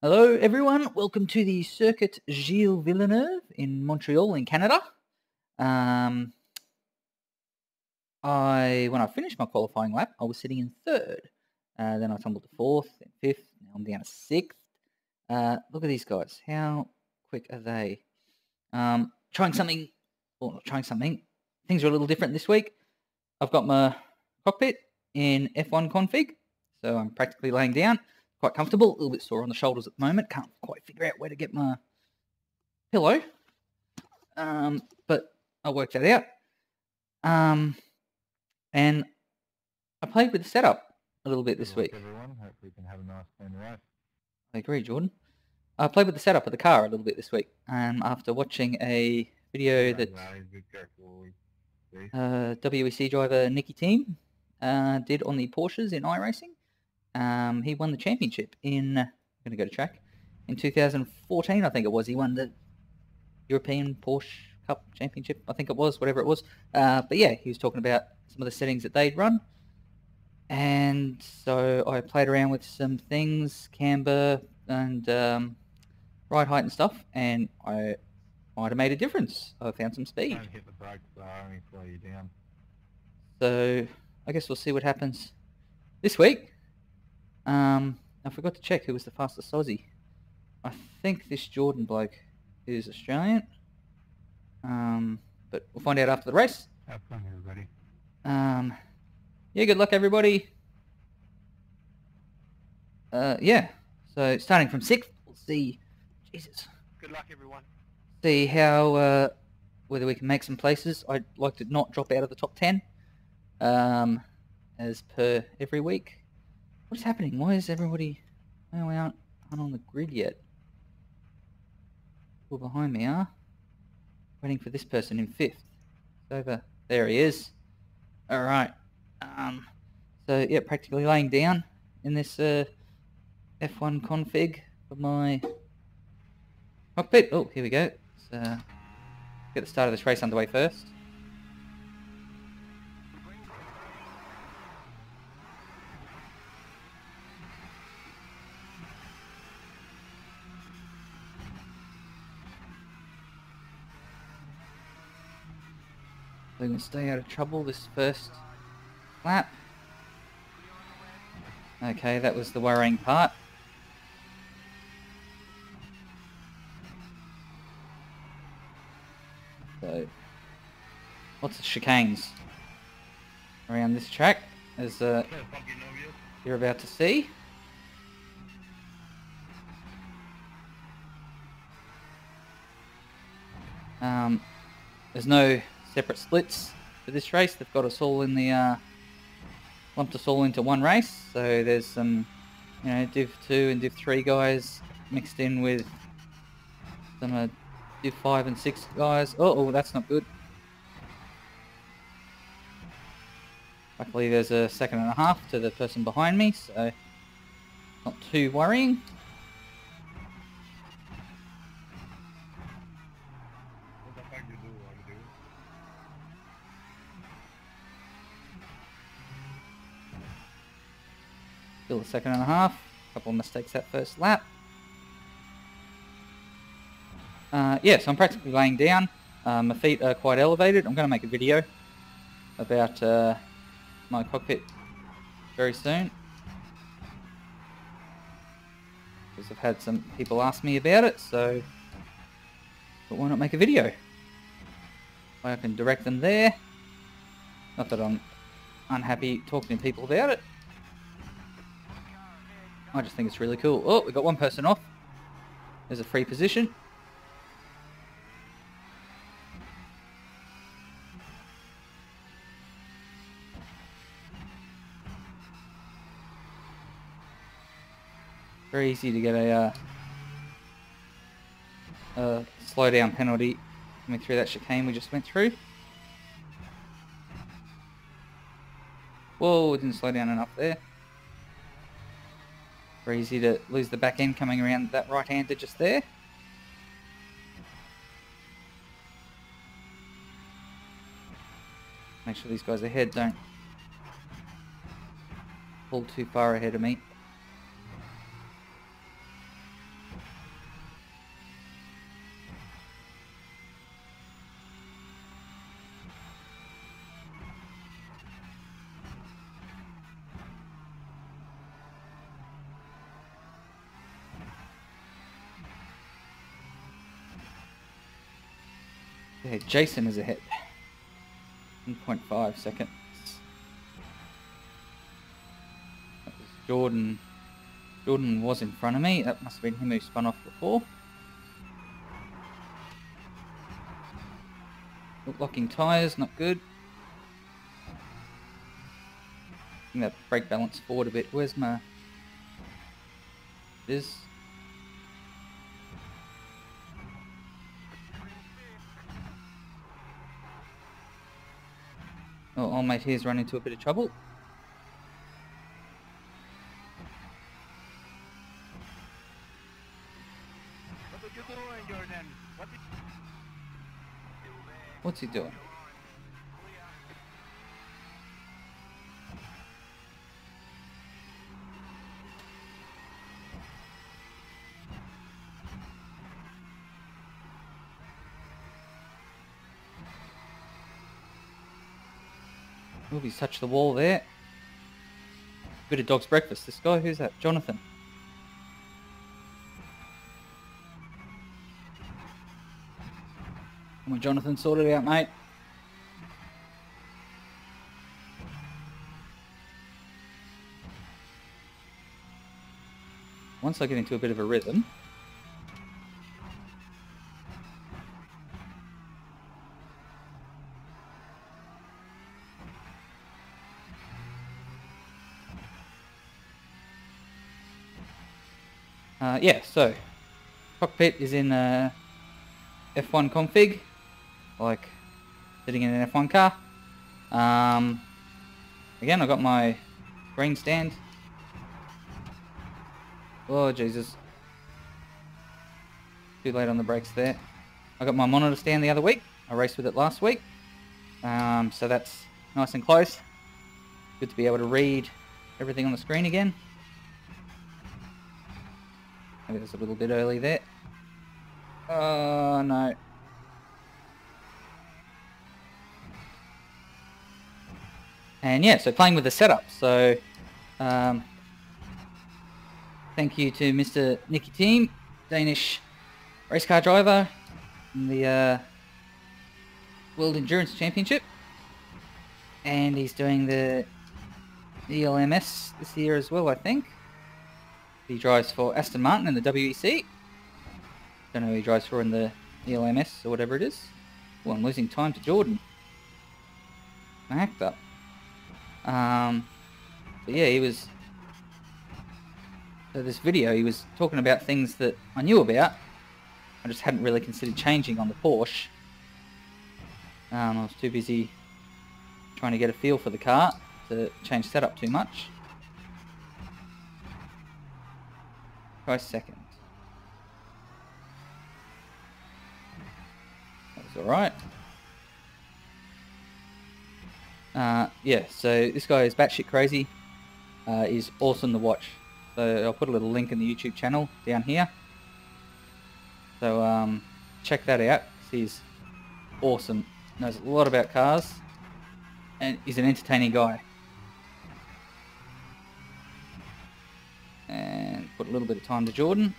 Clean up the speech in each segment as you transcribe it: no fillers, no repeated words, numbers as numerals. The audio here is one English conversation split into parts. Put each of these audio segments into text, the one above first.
Hello everyone, welcome to the Circuit Gilles Villeneuve in Montreal in Canada. When I finished my qualifying lap, I was sitting in third. Then I tumbled to fourth, then fifth, now I'm down to sixth. Look at these guys, how quick are they? Trying something, or not trying something, things are a little different this week. I've got my cockpit in F1 config, so I'm practically laying down. Quite comfortable, a little bit sore on the shoulders at the moment. Can't quite figure out where to get my pillow, but I'll work that out. And I played with the setup a little bit this week. Everyone, hopefully you can have a nice clean race. I agree, Jordan. I played with the setup of the car a little bit this week, after watching a video that WEC driver Nicky Team did on the Porsches in iRacing. He won the championship in, I'm going to go to track, in 2014, I think it was. He won the European Porsche Cup Championship, I think it was, whatever it was. But yeah, he was talking about some of the settings that they'd run. And so I played around with some things, camber and ride height and stuff, and I might have made a difference. I found some speed. Don't hit the brakes, they'll only slow you down. So I guess we'll see what happens this week. I forgot to check who was the fastest Aussie. I think this Jordan bloke is Australian. But we'll find out after the race. Have fun, everybody. Yeah, good luck, everybody. Yeah, so starting from 6th, we'll see. Jesus. Good luck, everyone. See how, whether we can make some places. I'd like to not drop out of the top 10, as per every week. What's happening? Why is everybody... Oh, we aren't on the grid yet. People behind me are. Waiting for this person in 5th. It's over. There he is. Alright. So, yeah, practically laying down in this F1 config for my cockpit. Oh, here we go. Let's get the start of this race underway first. So we can stay out of trouble this first lap. Okay, that was the worrying part. So, lots of chicanes around this track, as you're about to see. There's no separate splits for this race. They've got us all in the lumped us all into one race. So there's some, Div 2 and Div 3 guys mixed in with some Div 5 and 6 guys. Oh, that's not good. Luckily there's a second and a half to the person behind me, so not too worrying. Still a second and a half. A couple of mistakes that first lap. Yeah, so I'm practically laying down. My feet are quite elevated. I'm going to make a video about my cockpit very soon, because I've had some people ask me about it, so but why not make a video? I can direct them there. Not that I'm unhappy talking to people about it. I just think it's really cool. Oh, we got one person off. There's a free position. Very easy to get a slow down penalty coming through that chicane we just went through. Whoa, didn't slow down enough there. Very easy to lose the back end coming around that right-hander just there. Make sure these guys ahead don't pull too far ahead of me. Okay, Jason is ahead. 1.5 seconds. That was Jordan. Jordan was in front of me. That must have been him who spun off before. Locking tyres, not good. I think that brake balance forward a bit. Where's my... This. Oh, old mate here's run into a bit of trouble. What are you doing, Jordan? What's he doing? Oh, he's touched the wall there. Bit of dog's breakfast. This guy, who's that? Jonathan. Come on, Jonathan, sort it out, mate. Once I get into a bit of a rhythm, yeah, so cockpit is in F1 config, like sitting in an F1 car. Again, I got my green stand. Oh Jesus! Too late on the brakes there. I got my monitor stand the other week. I raced with it last week, so that's nice and close. Good to be able to read everything on the screen again. Maybe it was a little bit early there. Oh no. And yeah, so playing with the setup. So thank you to Mr. Nicky Team, Danish race car driver in the World Endurance Championship. And he's doing the ELMS this year as well, I think. He drives for Aston Martin in the WEC. Don't know who he drives for in the ELMS or whatever it is. Oh, I'm losing time to Jordan. I hacked up. But yeah, he was... So this video, he was talking about things that I knew about. I just hadn't really considered changing on the Porsche. I was too busy trying to get a feel for the car to change setup too much. Try second. That was alright. Yeah, so this guy is batshit crazy. Is awesome to watch. So I'll put a little link in the YouTube channel down here. So check that out. He's awesome. Knows a lot about cars. And he's an entertaining guy. And put a little bit of time to Jordan.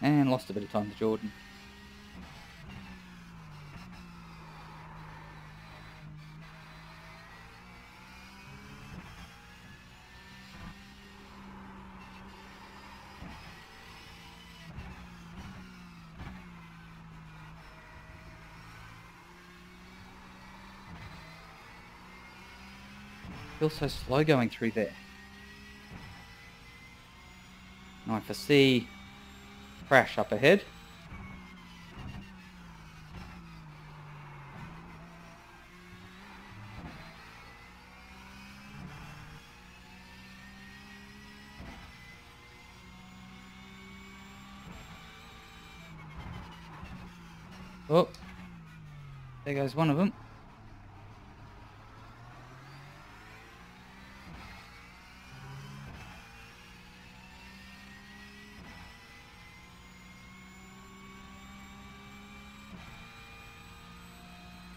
And lost a bit of time to Jordan. Feels so slow going through there. Now I foresee crash up ahead. Oh, there goes one of them.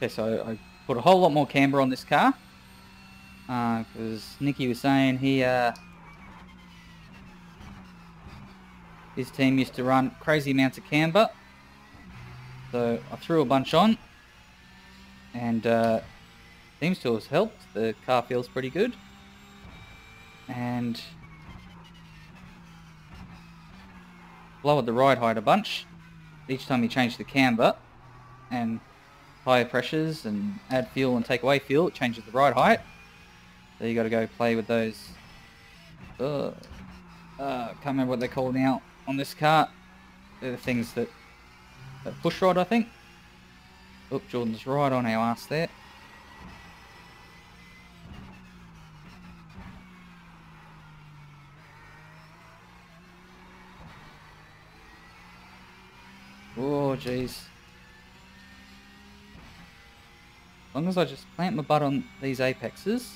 Okay, so I put a whole lot more camber on this car. Because Nicky was saying his team used to run crazy amounts of camber. So I threw a bunch on. And seems to have helped. The car feels pretty good. And lowered the ride height a bunch. Each time you change the camber and higher pressures and add fuel and take away fuel, it changes the ride height. So you got to go play with those. Can't remember what they're called now on this car. They're the things that push rod, I think. Oh, Jordan's right on our ass there. Oh, jeez. As long as I just plant my butt on these apexes.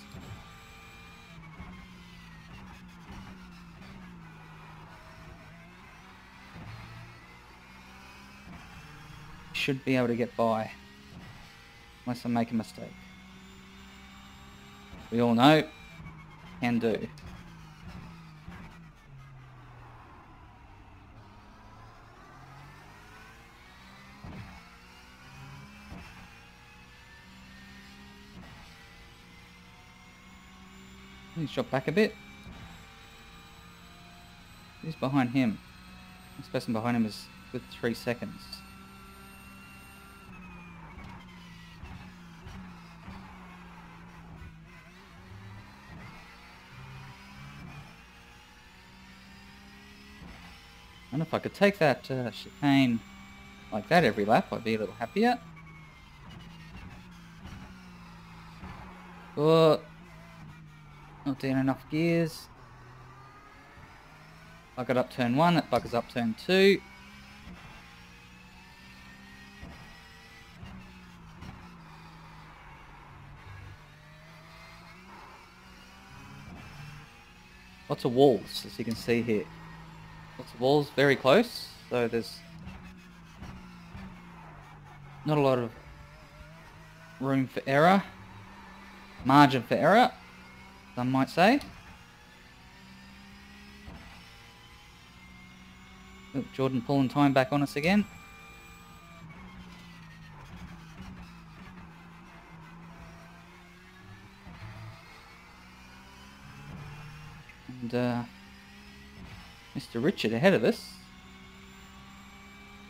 Should be able to get by. Unless I make a mistake. We all know, can do. He's shot back a bit. Who's behind him? This person behind him is with 3 seconds. I wonder if I could take that chicane like that every lap, I'd be a little happier. Oh, not doing enough gears. I got up turn 1, that buggers up turn 2. Lots of walls, as you can see here. Lots of walls, very close, so there's not a lot of room for error. Margin for error, some might say. Oh, Jordan pulling time back on us again. And Mr. Richard ahead of us.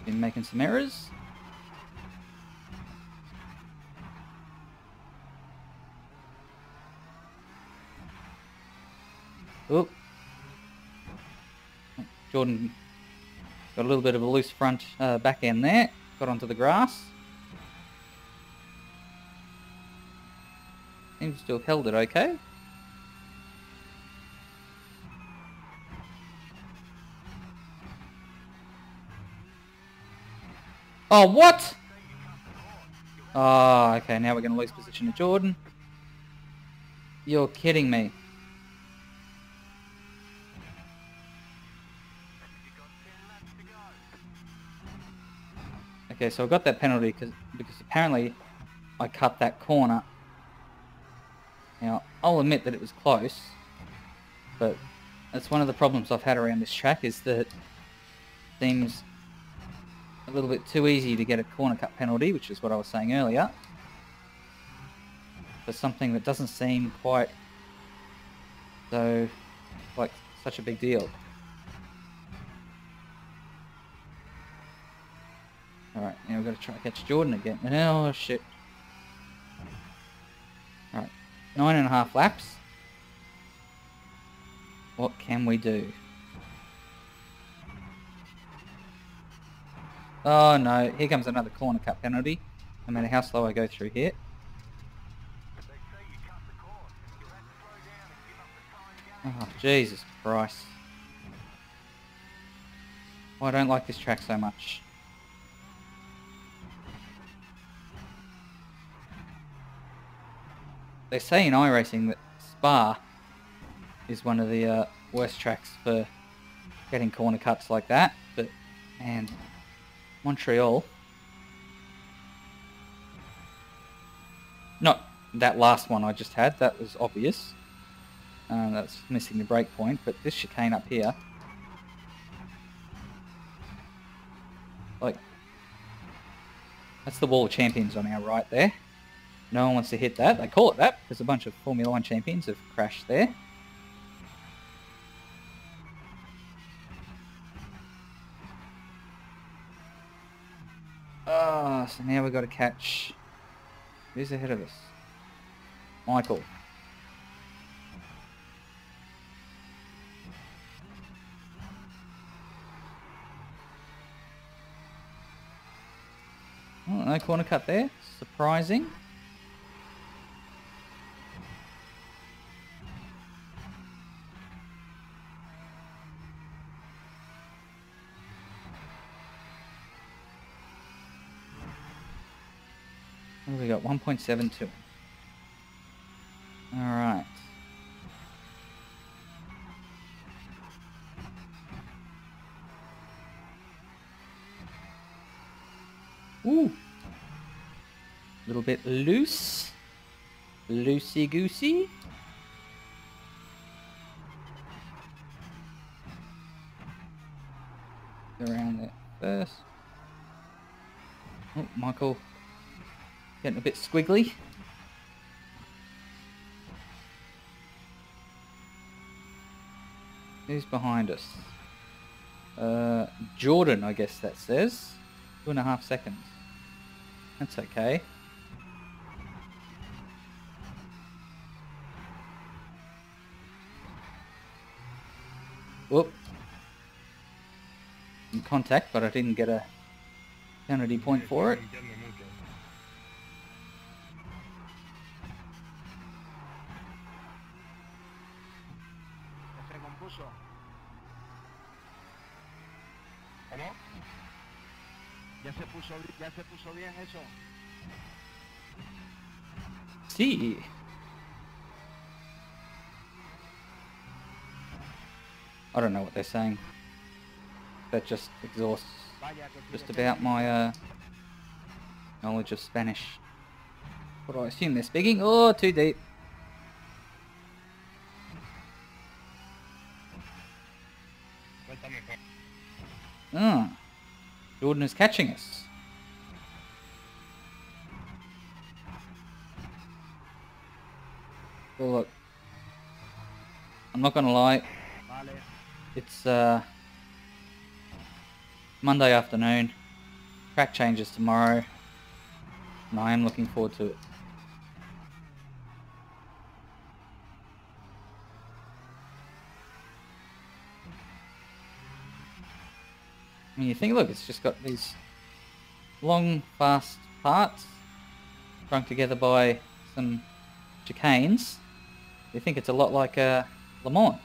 Been making some errors. Oh. Jordan got a little bit of a loose front back end there. Got onto the grass. Seems to have held it okay. Oh, what? Oh, okay, now we're going to lose position to Jordan. You're kidding me. Okay, so I got that penalty because apparently I cut that corner. Now, I'll admit that it was close, but that's one of the problems I've had around this track is that it seems a little bit too easy to get a corner cut penalty, which is what I was saying earlier, for something that doesn't seem quite so like such a big deal. Alright, now we've got to try to catch Jordan again. Oh shit. Alright, 9.5 laps. What can we do? Oh no, here comes another corner cut penalty. No matter how slow I go through here. Oh, Jesus Christ. Oh, I don't like this track so much. They say in iRacing that Spa is one of the worst tracks for getting corner cuts like that, but man, Montreal Not that last one I just had. That was obvious. That's missing the brake point. But this chicane up here, like, that's the wall of champions on our right there. No one wants to hit that. They call it that because a bunch of Formula 1 champions have crashed there. Oh, so now we've got to catch... Who's ahead of us? Michael. Oh, no corner cut there. Surprising. What have we got? 1.72. Alright. Ooh. A little bit loose. Loosey-goosey. Around there first. Oh, Michael. Getting a bit squiggly. Who's behind us? Jordan, I guess that says. 2.5 seconds. That's okay. Whoop. In contact, but I didn't get a penalty point for it. Ya se puso bien eso. Sí. I don't know what they're saying. That just exhausts just about my knowledge of Spanish. What do I assume they're speaking? Oh, too deep. Ah, Jordan is catching us. Well, look, I'm not gonna lie. It's Monday afternoon. Track changes tomorrow, and I am looking forward to it. I mean, you think, look, it's just got these long, fast parts strung together by some chicanes. You think it's a lot like Le Mans,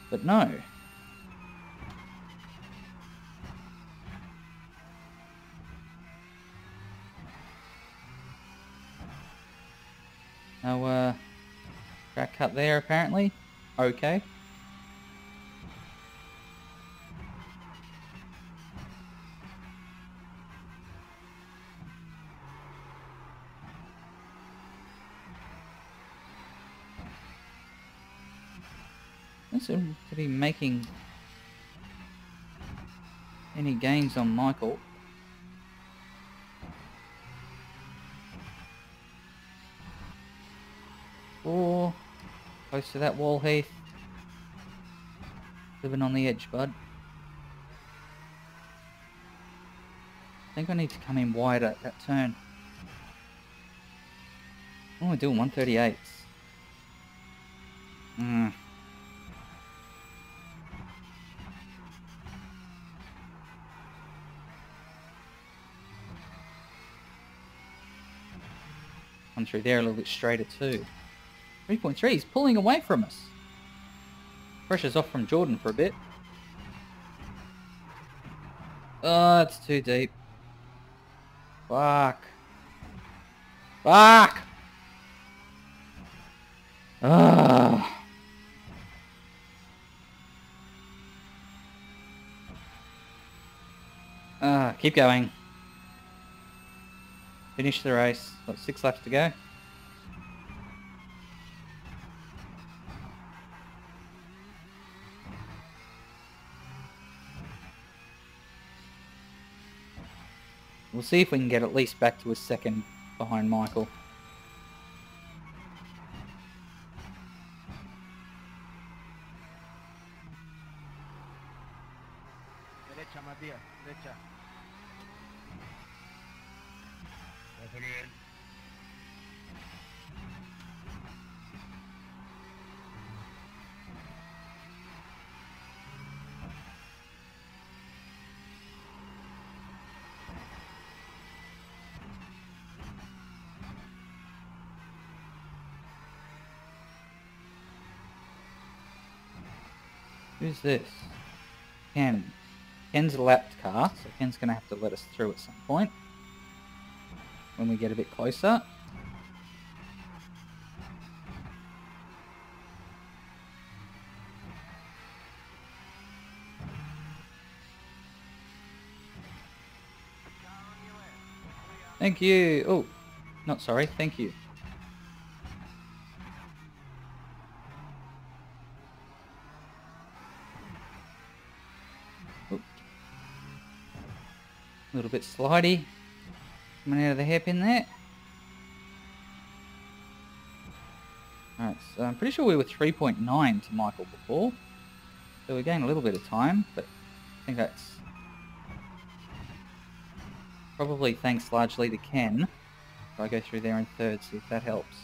but no. No track cut there apparently. Okay. Doesn't seem to be making any gains on Michael. Or close to that wall, Heath. Living on the edge, bud. I think I need to come in wider at that turn. Oh, we're doing 138s. Come through there a little bit straighter too. 3.3, he's pulling away from us. Pressure's off from Jordan for a bit. Oh, it's too deep. Fuck. Fuck! Ah. Keep going. Finish the race. Got 6 laps to go. We'll see if we can get at least back to a second behind Michael. Derecha, Matías, derecha. That's again. Who's this? Ken. Ken's a lapped car, so Ken's going to have to let us through at some point when we get a bit closer. Thank you. Oh, not sorry. Thank you. A little bit slidey. Coming out of the hairpin there. Alright, so I'm pretty sure we were 3.9 to Michael before. So we're getting a little bit of time, but I think that's probably thanks largely to Ken. If I go through there in third, see if that helps.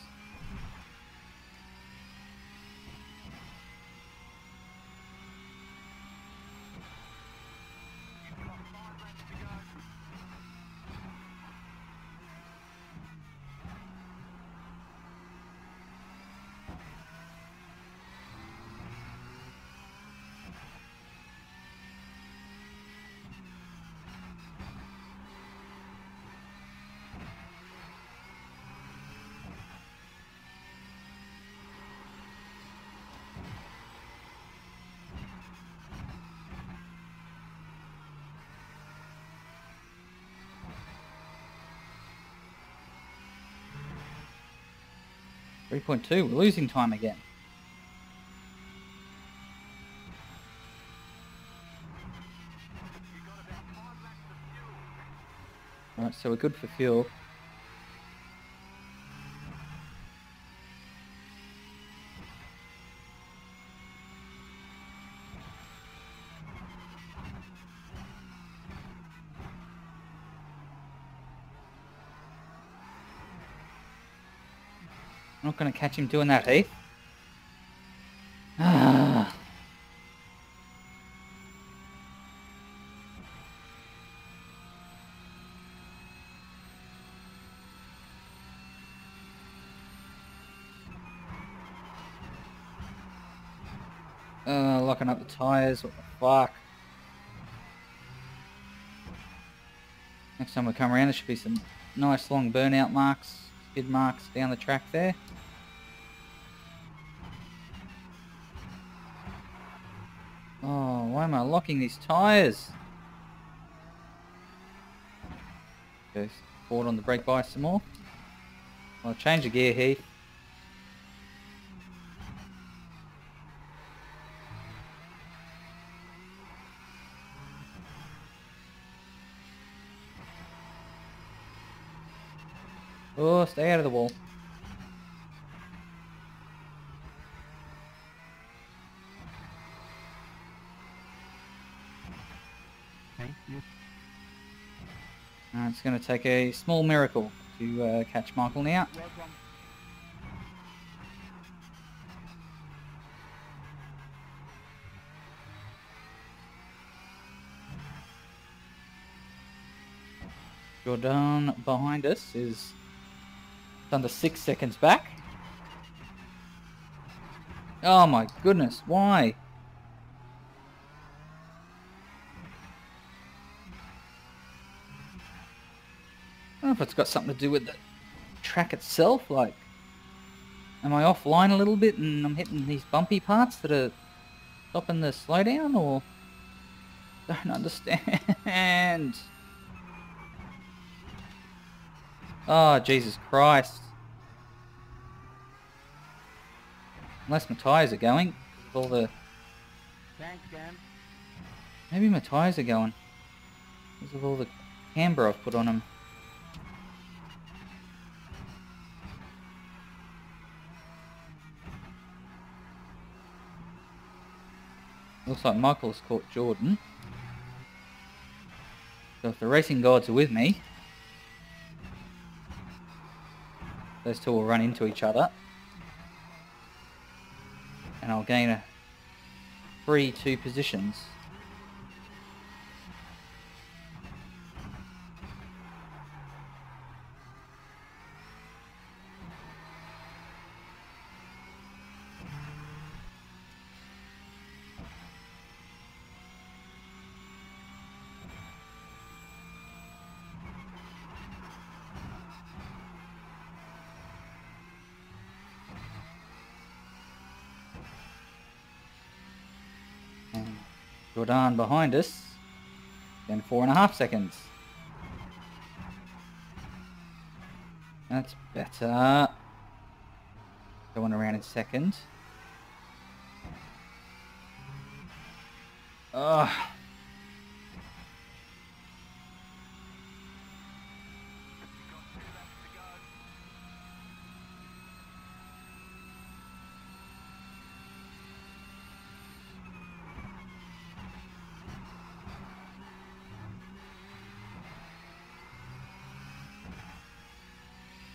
.2, we're losing time again. Alright, so we're good for fuel. I'm not going to catch him doing that, Heath. Ah. Locking up the tyres, what the fuck. Next time we come around there should be some nice long burnout marks, skid marks down the track there. Oh, why am I locking these tyres? Go forward on the brake bias some more. I'll change the gear, Heath. Oh, stay out of the wall. Thank you. It's going to take a small miracle to catch Michael now. Welcome. Jordan behind us is under 6 seconds back. Oh my goodness, why? I don't know if it's got something to do with the track itself, like, am I offline a little bit and I'm hitting these bumpy parts that are stopping the slowdown, or don't understand. Oh, Jesus Christ. Unless my tyres are going. With all the... Thanks, Cam. Maybe my tyres are going. Because of all the camber I've put on them. Looks like Michael's caught Jordan. So if the racing gods are with me, those two will run into each other. And I'll gain a free 2 positions. And Jordan behind us. Then 4.5 seconds. That's better. Going around in second. Ugh.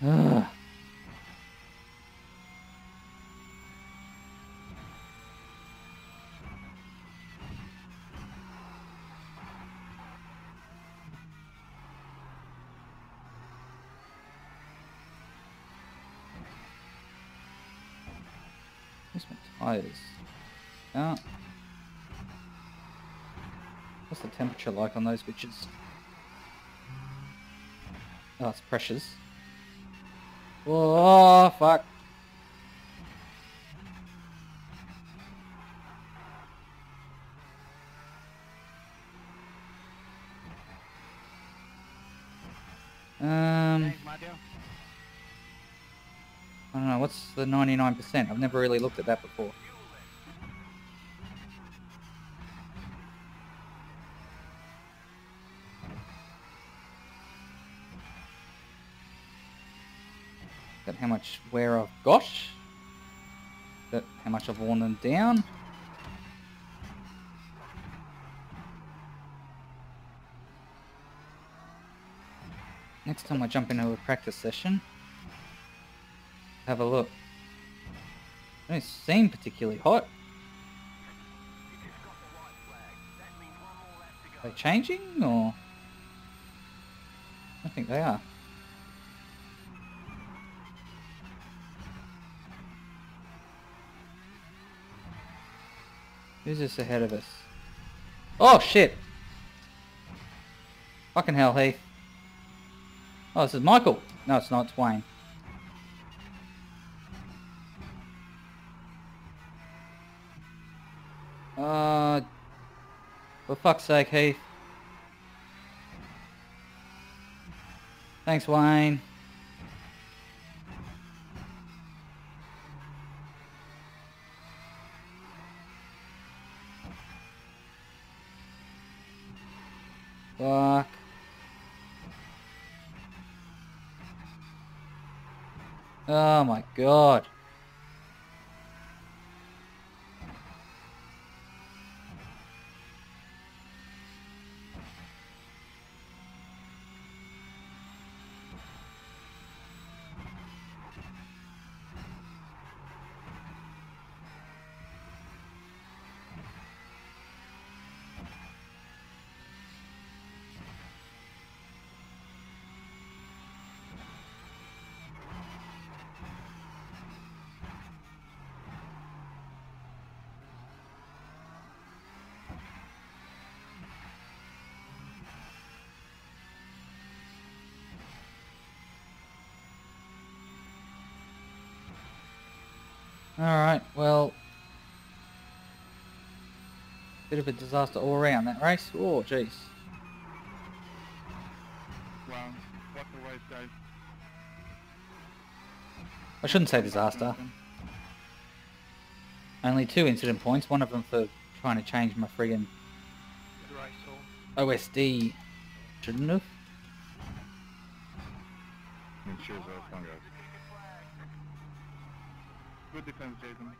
Ugh. Where's my tyres? Oh. What's the temperature like on those bitches? Oh, it's pressures. Oh, fuck. Thanks, Matthew. I don't know, what's the 99%? I've never really looked at that before. That how much wear I've got. That how much I've worn them down. Next time I jump into a practice session, have a look. They don't seem particularly hot. Are they changing or? I think they are. Who's this ahead of us? Oh shit! Fucking hell, Heath. Oh, this is Michael. No, it's not. It's Wayne. For fuck's sake, Heath. Thanks, Wayne. Fuck. Oh my god. Alright, well, bit of a disaster all around that race. Oh, jeez. Well, what the race, guys. I shouldn't say disaster. Only 2 incident points, one of them for trying to change my friggin' OSD. Shouldn't have. Cheers, guys. Good defense, Jason.